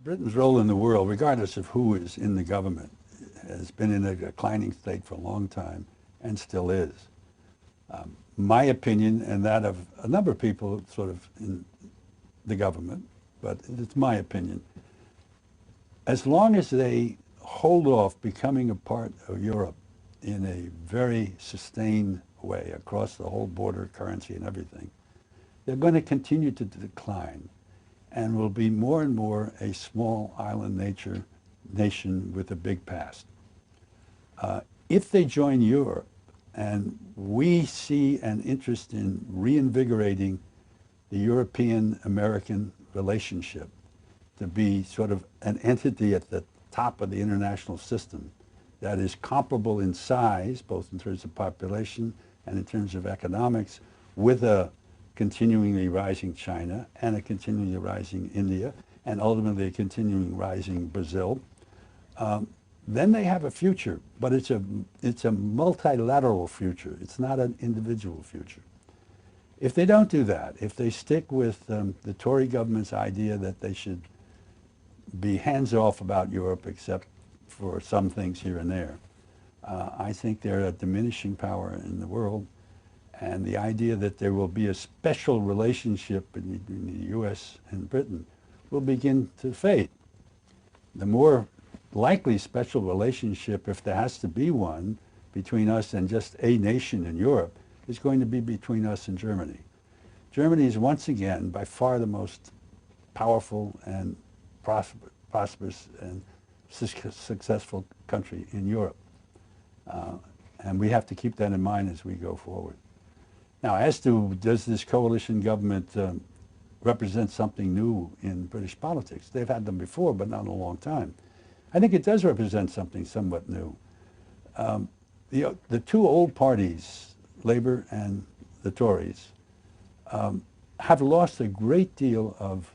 Britain's role in the world, regardless of who is in the government, has been in a declining state for a long time and still is. My opinion, and that of a number of people sort of in the government, but it's my opinion, as long as they hold off becoming a part of Europe in a very sustained way across the whole border, currency and everything, they're going to continue to decline and will be more and more a small island nation with a big past. If they join Europe, and we see an interest in reinvigorating the European-American relationship to be sort of an entity at the top of the international system that is comparable in size, both in terms of population and in terms of economics, with a continually rising China and a continually rising India, and ultimately a continuing rising Brazil, then they have a future, but it's a multilateral future. It's not an individual future. If they don't do that, if they stick with the Tory government's idea that they should be hands-off about Europe except for some things here and there, I think they're a diminishing power in the world. And the idea that there will be a special relationship between the U.S. and Britain will begin to fade. The more likely special relationship, if there has to be one, between us and just a nation in Europe, is going to be between us and Germany. Germany is once again by far the most powerful and prosperous and successful country in Europe. And we have to keep that in mind as we go forward. Now, as to does this coalition government represent something new in British politics? They've had them before, but not in a long time. I think it does represent something somewhat new. The two old parties, Labour and the Tories, have lost a great deal of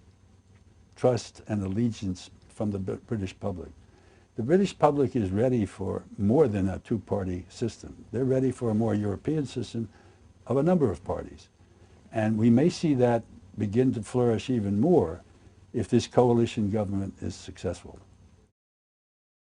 trust and allegiance from the British public. The British public is ready for more than a two-party system. They're ready for a more European system of a number of parties. And we may see that begin to flourish even more if this coalition government is successful.